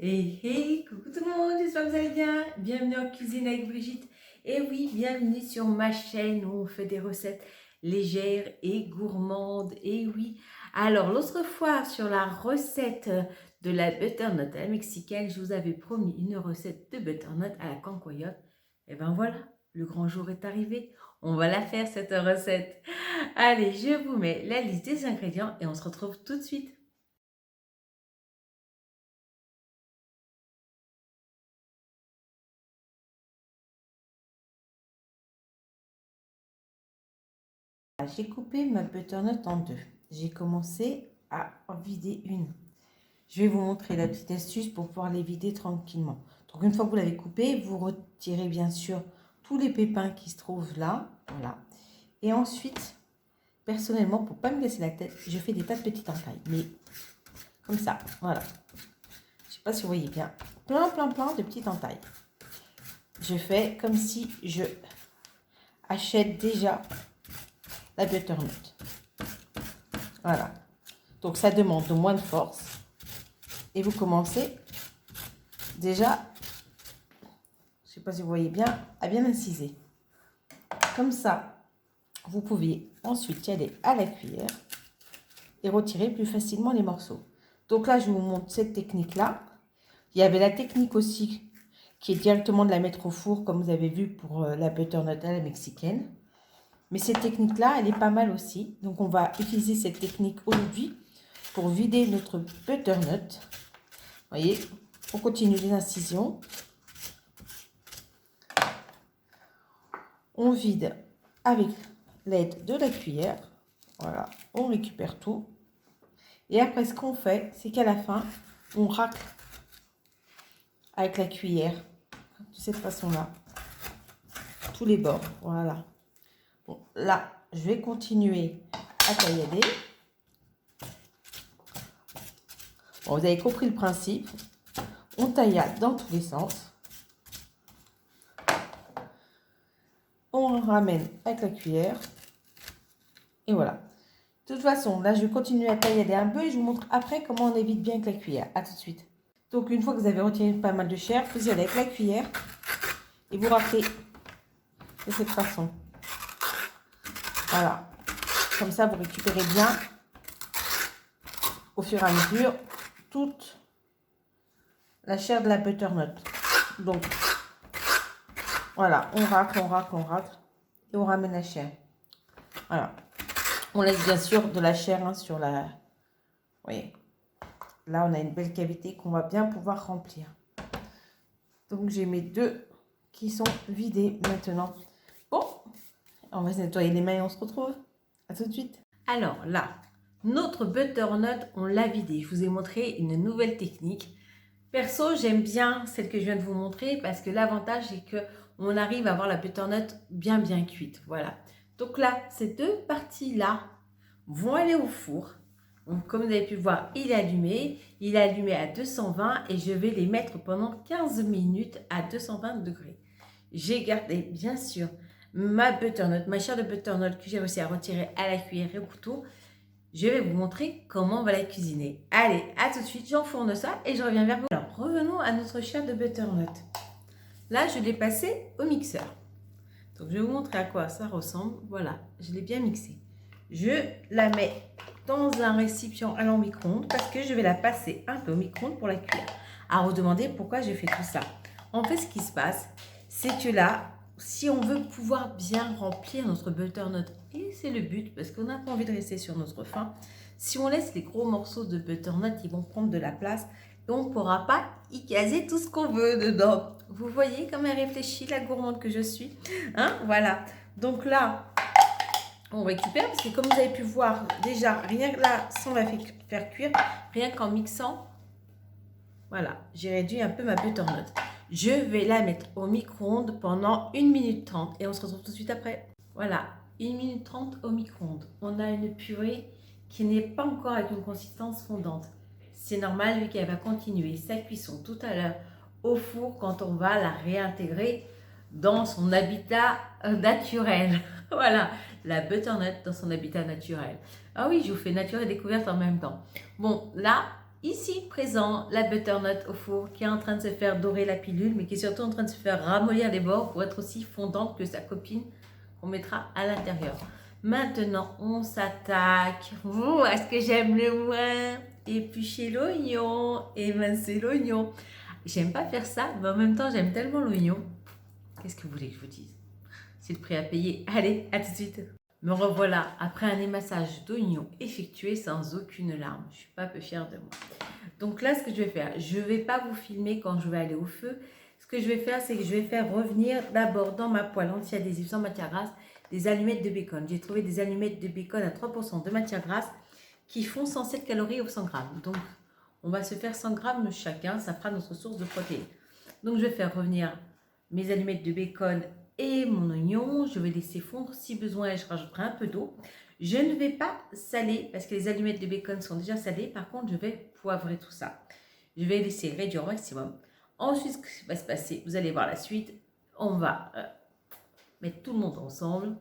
Hey, coucou tout le monde, j'espère que vous allez bien. Bienvenue en cuisine avec Brigitte. Et oui, bienvenue sur ma chaîne où on fait des recettes légères et gourmandes. Et oui, alors l'autre fois sur la recette de la butternut à la mexicaine, je vous avais promis une recette de butternut à la cancoyote. Et ben voilà, le grand jour est arrivé. On va la faire cette recette. Allez, je vous mets la liste des ingrédients et on se retrouve tout de suite. J'ai coupé ma butternut en deux. J'ai commencé à en vider une. Je vais vous montrer la petite astuce pour pouvoir les vider tranquillement. Donc une fois que vous l'avez coupé, vous retirez bien sûr tous les pépins qui se trouvent là. Voilà. Et ensuite, personnellement, pour ne pas me casser la tête, je fais des tas de petites entailles. Mais comme ça, voilà. Je ne sais pas si vous voyez bien. Plein de petites entailles. Je fais comme si je achète déjà la butternut. Voilà. Donc ça demande moins de force. Et vous commencez déjà, je ne sais pas si vous voyez bien, à bien inciser. Comme ça, vous pouvez ensuite y aller à la cuillère et retirer plus facilement les morceaux. Donc là, je vous montre cette technique-là. Il y avait la technique aussi qui est directement de la mettre au four, comme vous avez vu pour la butternut à la mexicaine. Mais cette technique-là, elle est pas mal aussi. Donc on va utiliser cette technique aujourd'hui pour vider notre butternut. Vous voyez, on continue les incisions. On vide avec l'aide de la cuillère. Voilà, on récupère tout. Et après, ce qu'on fait, c'est qu'à la fin, on racle avec la cuillère, de cette façon-là, tous les bords. Voilà. Bon, là, je vais continuer à taillader. Bon, vous avez compris le principe. On taillade dans tous les sens. On ramène avec la cuillère. Et voilà. De toute façon, là, je vais continuer à taillader un peu et je vous montre après comment on évite bien avec la cuillère. A tout de suite. Donc, une fois que vous avez retiré pas mal de chair, vous allez avec la cuillère et vous raclez de cette façon. Voilà. Comme ça, vous récupérez bien, au fur et à mesure, toute la chair de la butternut. Donc, voilà, on racle et on ramène la chair. Voilà. On laisse bien sûr de la chair sur la... Vous voyez, là, on a une belle cavité qu'on va bien pouvoir remplir. Donc, j'ai mes deux qui sont vidés maintenant. Bon, on va se nettoyer les mains et on se retrouve. À tout de suite. Alors là, notre butternut, on l'a vidé. Je vous ai montré une nouvelle technique. Perso, j'aime bien celle que je viens de vous montrer parce que l'avantage, c'est qu'on arrive à avoir la butternut bien cuite. Voilà. Donc là, ces deux parties-là vont aller au four. Donc, comme vous avez pu voir, il est allumé. Il est allumé à 220 et je vais les mettre pendant 15 minutes à 220 degrés. J'ai gardé, bien sûr, ma butternut, ma chair de butternut que j'ai réussi à retirer à la cuillère et au couteau. Je vais vous montrer comment on va la cuisiner. Allez, à tout de suite, j'enfourne ça et je reviens vers vous. Alors, revenons à notre chair de butternut. Là, je l'ai passé au mixeur. Donc, je vais vous montrer à quoi ça ressemble. Voilà, je l'ai bien mixé. Je la mets dans un récipient à micro-ondes parce que je vais la passer un peu au micro-ondes pour la cuire. Alors, vous demandez pourquoi j'ai fait tout ça. En fait, ce qui se passe, c'est que là, si on veut pouvoir bien remplir notre butternut, et c'est le but parce qu'on n'a pas envie de rester sur notre faim, si on laisse les gros morceaux de butternut, ils vont prendre de la place et on ne pourra pas y caser tout ce qu'on veut dedans. Vous voyez comme elle réfléchit, la gourmande que je suis, hein? Voilà. Donc là, on récupère parce que comme vous avez pu voir, déjà, rien que là, sans la faire cuire, rien qu'en mixant, voilà, j'ai réduit un peu ma butternut. Je vais la mettre au micro-ondes pendant 1 minute 30 et on se retrouve tout de suite après. Voilà, 1 minute 30 au micro-ondes. On a une purée qui n'est pas encore avec une consistance fondante. C'est normal vu qu'elle va continuer sa cuisson tout à l'heure au four quand on va la réintégrer dans son habitat naturel. Voilà, la butternut dans son habitat naturel. Ah oui, je vous fais nature et découverte en même temps. Bon, là, ici présent la butternut au four qui est en train de se faire dorer la pilule, mais qui est surtout en train de se faire ramollir les bords pour être aussi fondante que sa copine qu'on mettra à l'intérieur. Maintenant, on s'attaque à ce que j'aime le moins, éplucher l'oignon, émincer l'oignon. J'aime pas faire ça, mais en même temps, j'aime tellement l'oignon. Qu'est-ce que vous voulez que je vous dise? C'est le prix à payer. Allez, à tout de suite. Me revoilà après un émassage d'oignon effectué sans aucune larme. Je suis pas peu fière de moi. Donc là, ce que je vais faire, je ne vais pas vous filmer quand je vais aller au feu. Ce que je vais faire, c'est que je vais faire revenir d'abord dans ma poêle anti-adhésive sans matière grasse des allumettes de bacon. J'ai trouvé des allumettes de bacon à 3% de matière grasse qui font 107 calories au 100 grammes. Donc, on va se faire 100 grammes chacun. Ça fera notre source de protéines. Donc, je vais faire revenir mes allumettes de bacon et mon oignon. Je vais laisser fondre. Si besoin, je rajouterai un peu d'eau. Je ne vais pas saler parce que les allumettes de bacon sont déjà salées. Par contre, je vais poivrer tout ça. Je vais laisser réduire au maximum. Ensuite, ce qui va se passer, vous allez voir la suite. On va mettre tout le monde ensemble,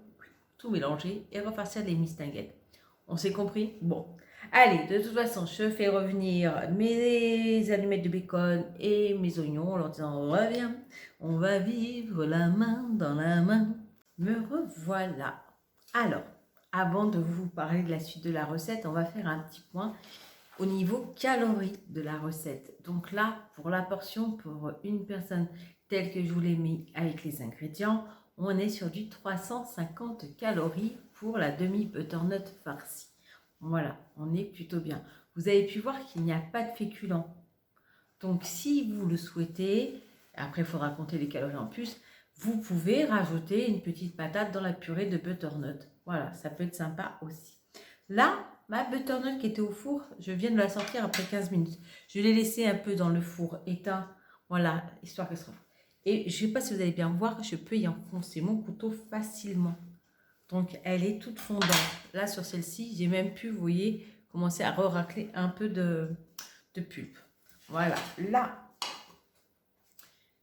tout mélanger et refarcir les mistinguettes. On s'est compris? Bon. Allez, de toute façon, je fais revenir mes allumettes de bacon et mes oignons en leur disant reviens, on va vivre la main dans la main. Me revoilà. Alors, avant de vous parler de la suite de la recette, on va faire un petit point au niveau calories de la recette. Donc là, pour la portion, pour une personne telle que je vous l'ai mis avec les ingrédients, on est sur du 350 calories pour la demi-butternut farcie. Voilà, on est plutôt bien. Vous avez pu voir qu'il n'y a pas de féculents. Donc si vous le souhaitez, après il faudra compter les calories en plus, vous pouvez rajouter une petite patate dans la purée de butternut. Voilà, ça peut être sympa aussi. Là, ma butternut qui était au four, je viens de la sortir après 15 minutes. Je l'ai laissée un peu dans le four éteint, voilà, histoire qu'elle se refroidisse. Et je ne sais pas si vous allez bien voir, je peux y enfoncer mon couteau facilement. Donc, elle est toute fondante. Là, sur celle-ci, j'ai même pu, vous voyez, commencer à racler un peu de pulpe. Voilà, là,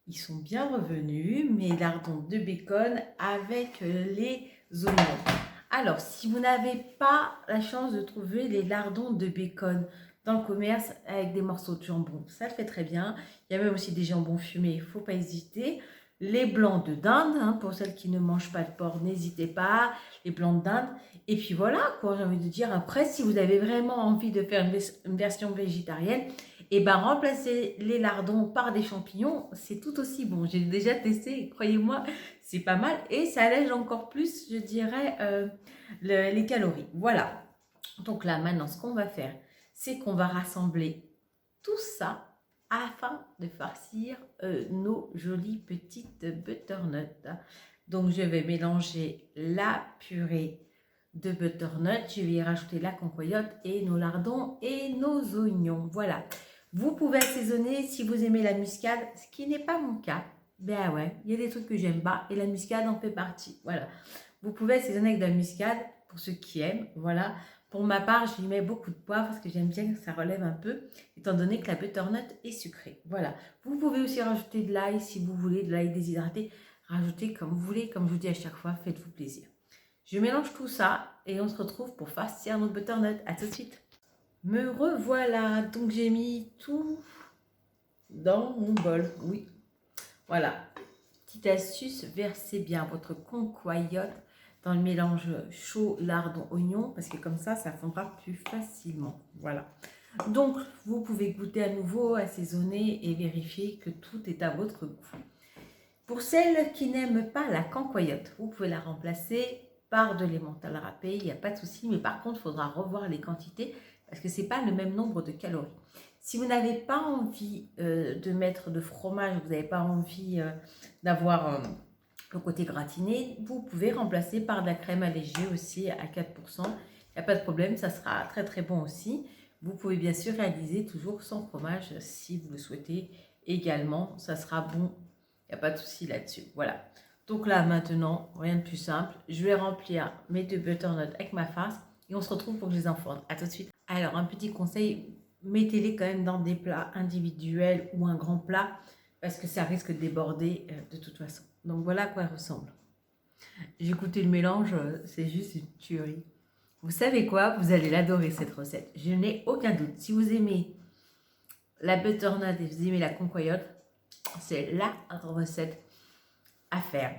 ils sont bien revenus, mes lardons de bacon avec les oignons. Alors, si vous n'avez pas la chance de trouver les lardons de bacon dans le commerce avec des morceaux de jambon, ça le fait très bien. Il y a même aussi des jambons fumés, il ne faut pas hésiter. Les blancs de dinde, hein, pour celles qui ne mangent pas de porc, n'hésitez pas. Les blancs de dinde. Et puis voilà, quoi, j'ai envie de dire. Après, si vous avez vraiment envie de faire une version végétarienne, et ben remplacer les lardons par des champignons, c'est tout aussi bon. J'ai déjà testé, croyez-moi, c'est pas mal. Et ça allège encore plus, je dirais, les calories. Voilà. Donc là, maintenant, ce qu'on va faire, c'est qu'on va rassembler tout ça afin de farcir nos jolies petites butternuts. Donc, je vais mélanger la purée de butternut. Je vais y rajouter la concoyote et nos lardons et nos oignons. Voilà. Vous pouvez assaisonner si vous aimez la muscade, ce qui n'est pas mon cas. Ben ouais, il y a des trucs que j'aime pas et la muscade en fait partie. Voilà. Vous pouvez assaisonner avec de la muscade pour ceux qui aiment. Voilà. Pour ma part, je lui mets beaucoup de poivre parce que j'aime bien que ça relève un peu, étant donné que la butternut est sucrée. Voilà. Vous pouvez aussi rajouter de l'ail si vous voulez, de l'ail déshydraté. Rajoutez comme vous voulez, comme je vous dis à chaque fois, faites-vous plaisir. Je mélange tout ça et on se retrouve pour farcir notre butternut. À tout de suite. Me revoilà. Donc j'ai mis tout dans mon bol. Oui. Voilà. Petite astuce, versez bien votre concoyote dans le mélange chaud, lardon, oignon, parce que comme ça fondra plus facilement. Voilà. Donc, vous pouvez goûter à nouveau, assaisonner et vérifier que tout est à votre goût. Pour celles qui n'aiment pas la cancoyote, vous pouvez la remplacer par de l'emmental râpé, il n'y a pas de souci, mais par contre, il faudra revoir les quantités parce que ce n'est pas le même nombre de calories. Si vous n'avez pas envie de mettre de fromage, vous n'avez pas envie d'avoir le côté gratiné, vous pouvez remplacer par de la crème allégée aussi à 4%. Il n'y a pas de problème, ça sera très très bon aussi. Vous pouvez bien sûr réaliser toujours sans fromage si vous le souhaitez également, ça sera bon. Il n'y a pas de souci là-dessus. Voilà. Donc là, maintenant, rien de plus simple. Je vais remplir mes deux butternuts avec ma farce et on se retrouve pour que je les enfourne. À tout de suite. Alors, un petit conseil, mettez-les quand même dans des plats individuels ou un grand plat parce que ça risque de déborder de toute façon. Donc voilà à quoi elle ressemble. J'ai goûté le mélange, c'est juste une tuerie. Vous savez quoi? Vous allez l'adorer cette recette. Je n'ai aucun doute. Si vous aimez la butternut et vous aimez la concoyote, c'est la recette à faire.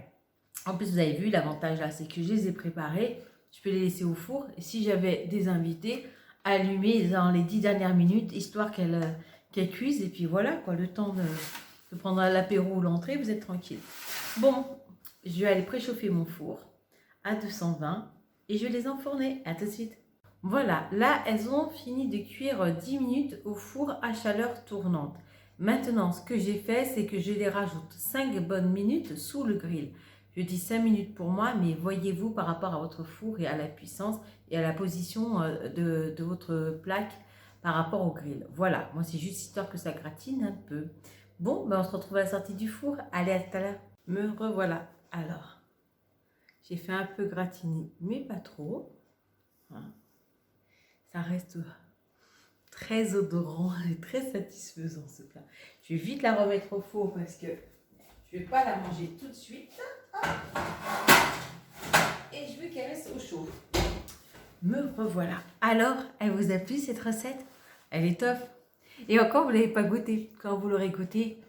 En plus, vous avez vu, l'avantage là, c'est que je les ai préparés. Je peux les laisser au four. Et si j'avais des invités, allumer dans les 10 dernières minutes, histoire qu'elles cuisent. Et puis voilà, quoi, le temps de prendre l'apéro ou l'entrée, vous êtes tranquille. Bon, je vais aller préchauffer mon four à 220 et je vais les enfourner. À tout de suite. Voilà, là, elles ont fini de cuire 10 minutes au four à chaleur tournante. Maintenant, ce que j'ai fait, c'est que je les rajoute 5 bonnes minutes sous le grill. Je dis 5 minutes pour moi, mais voyez-vous par rapport à votre four et à la puissance et à la position de votre plaque par rapport au grill. Voilà, moi c'est juste histoire que ça gratine un peu. Bon, ben on se retrouve à la sortie du four. Allez, à tout à l'heure. Me revoilà. Alors, j'ai fait un peu gratiner, mais pas trop. Hein. Ça reste très odorant et très satisfaisant ce plat. Je vais vite la remettre au four parce que je ne vais pas la manger tout de suite. Et je veux qu'elle reste au chaud. Me revoilà. Alors, elle vous a plu cette recette? Elle est top. Et encore, vous ne l'avez pas goûté. Quand vous l'aurez goûté,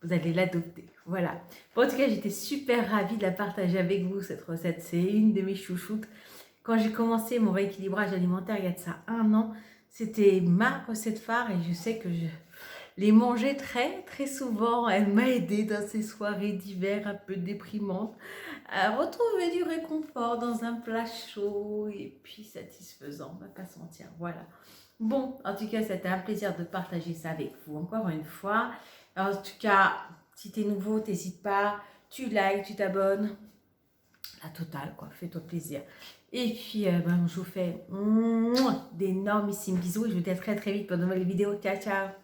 vous allez l'adopter. Voilà. Bon, en tout cas, j'étais super ravie de la partager avec vous, cette recette. C'est une de mes chouchoutes. Quand j'ai commencé mon rééquilibrage alimentaire il y a de ça 1 an, c'était ma recette phare et je sais que je les mangeais très très souvent. Elle m'a aidé dans ces soirées d'hiver un peu déprimantes à retrouver du réconfort dans un plat chaud et puis satisfaisant, on va pas se mentir. Voilà. Bon, en tout cas, c'était un plaisir de partager ça avec vous encore une fois. En tout cas, si tu es nouveau, n'hésite pas, tu likes, tu t'abonnes. La totale, quoi, fais-toi plaisir. Et puis, je vous fais d'énormissimes bisous et je vous dis à très très vite pour de nouvelles vidéos. Ciao, ciao!